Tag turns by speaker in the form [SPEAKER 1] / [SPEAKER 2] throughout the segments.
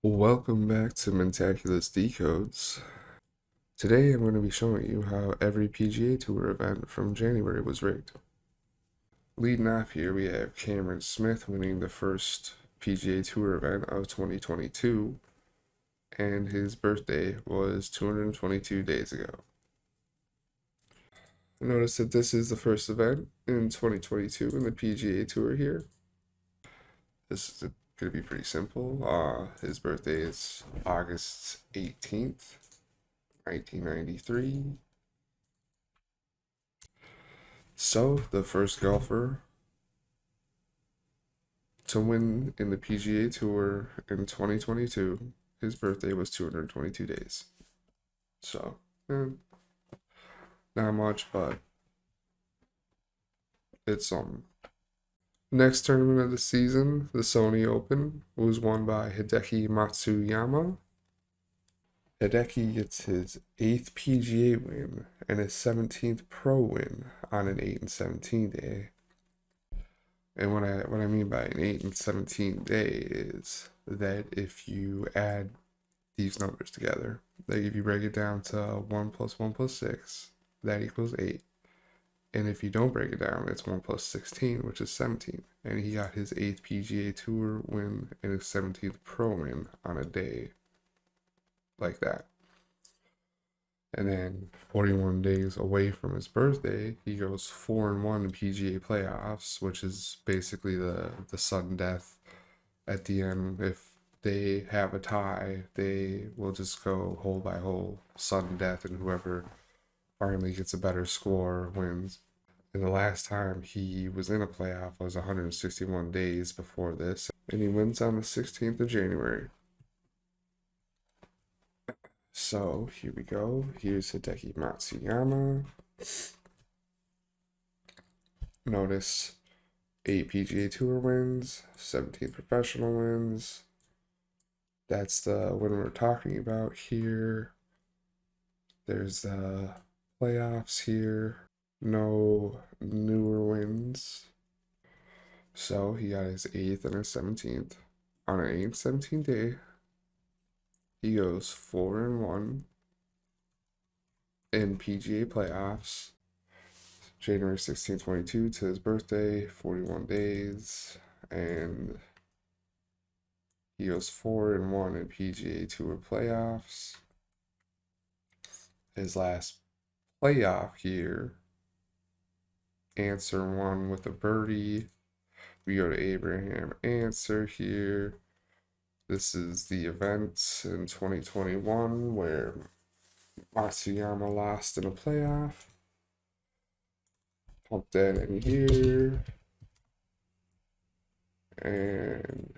[SPEAKER 1] Welcome back to Mentaculous Decodes. Today I'm going to be showing you how every PGA Tour event from January was rigged. Leading off here, we have Cameron Smith winning the first PGA Tour event of 2022, and his birthday was 222 days ago. Notice that this is the first event in 2022 in the PGA Tour here. This is going to be pretty simple. His birthday is August 18th. 1993. So, the first golfer to win in the PGA Tour in 2022, his birthday was 222 days. So, not much, but it's something. Next tournament of the season, the Sony Open, was won by Hideki Matsuyama. Hideki gets his 8th PGA win and his 17th pro win on an 8 and 17 day. And what I mean by an 8 and 17 day is that if you add these numbers together, like if you break it down to 1 plus 1 plus 6, that equals 8. And if you don't break it down, it's 1 plus 16, which is 17. And he got his 8th PGA Tour win and his 17th pro win on a day like that. And then 41 days away from his birthday, he goes 4-1 in PGA playoffs, which is basically the sudden death at the end. If they have a tie, they will just go hole by hole, sudden death, and whoever finally gets a better score wins. And the last time he was in a playoff was 161 days before this, and he wins on the 16th of January. So here we go. Here's Hideki Matsuyama. Notice 8 PGA Tour wins, 17 professional wins. That's the win we're talking about here. There's the playoffs here. No newer wins. So he got his 8th and his 17th. On an 8 and 17 day, he goes 4-1 in PGA playoffs. January 16, 22 to his birthday, 41 days, and he goes 4-1 in PGA Tour playoffs. His last playoff year, Answer won with a birdie. We go to Abraham Answer here. This is the event in 2021 where Matsuyama lost in a playoff. Pump that in here. And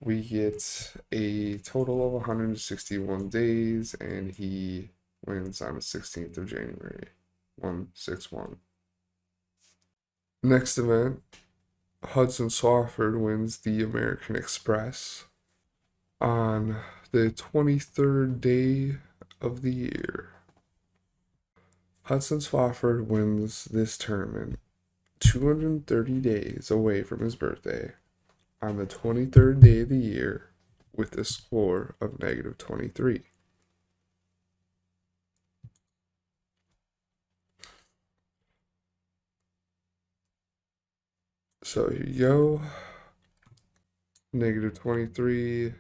[SPEAKER 1] we get a total of 161 days, and he wins on the 16th of January. 161. Next event, Hudson Swafford wins the American Express on the 23rd day of the year. Hudson Swafford wins this tournament 230 days away from his birthday on the 23rd day of the year with a score of -23. So here you go. -23,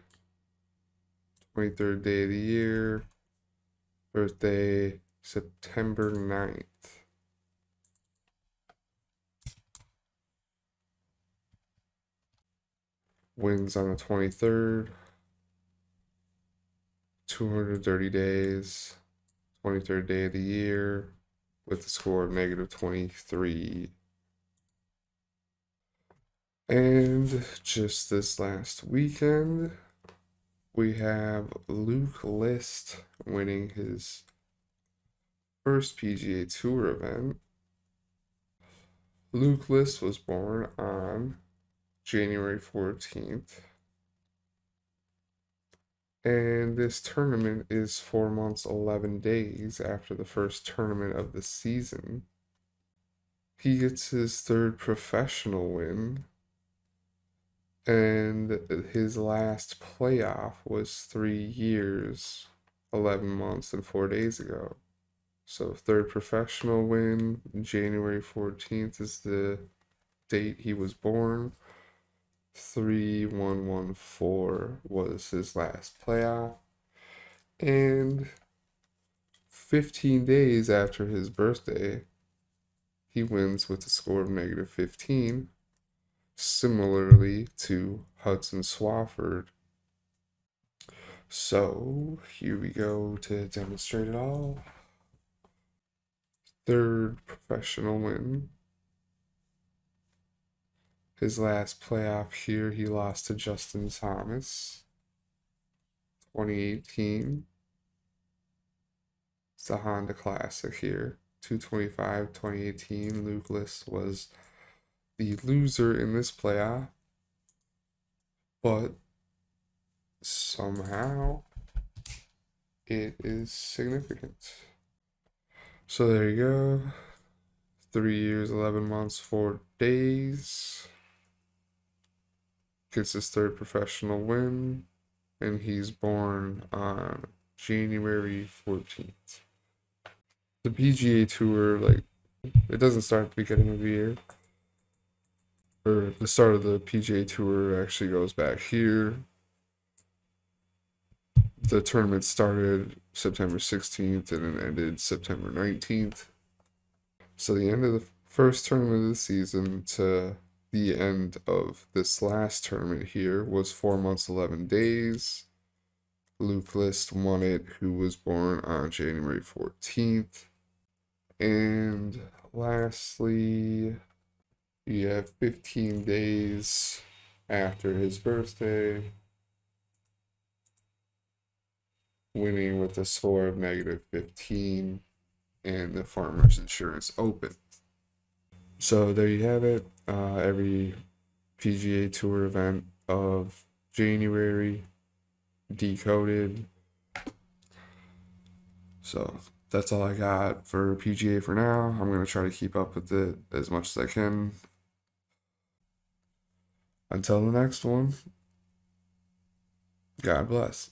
[SPEAKER 1] 23rd day of the year, birthday September 9th. Wins on the 23rd, 230 days, 23rd day of the year, with a score of -23. And just this last weekend, we have Luke List winning his first PGA Tour event. Luke List was born on January 14th. And this tournament is 4 months, 11 days after the first tournament of the season. He gets his 3rd professional win And his last playoff was 3 years, 11 months, and 4 days ago. So, third professional win, January 14th is the date he was born. 3114 was his last playoff. And 15 days after his birthday, he wins with a score of -15, similarly to Hudson Swafford. So here we go to demonstrate it all. Third professional win. His last playoff here, he lost to Justin Thomas. 2018. It's the Honda Classic here. 225, 2018. Luke List was the loser in this playoff. But somehow it is significant. So there you go. 3 years, 11 months, 4 days. Gets his third professional win. And he's born on January 14th. The PGA Tour, like, it doesn't start at the beginning of the year. Or the start of the PGA Tour actually goes back here. The tournament started September 16th and it ended September 19th. So the end of the first tournament of the season to the end of this last tournament here was 4 months, 11 days. Luke List won it, who was born on January 14th. And lastly, you have 15 days after his birthday, winning with a score of -15 and the Farmers Insurance Open. So there you have it. Every PGA Tour event of January decoded. So that's all I got for PGA for now. I'm going to try to keep up with it as much as I can. Until the next one, God bless.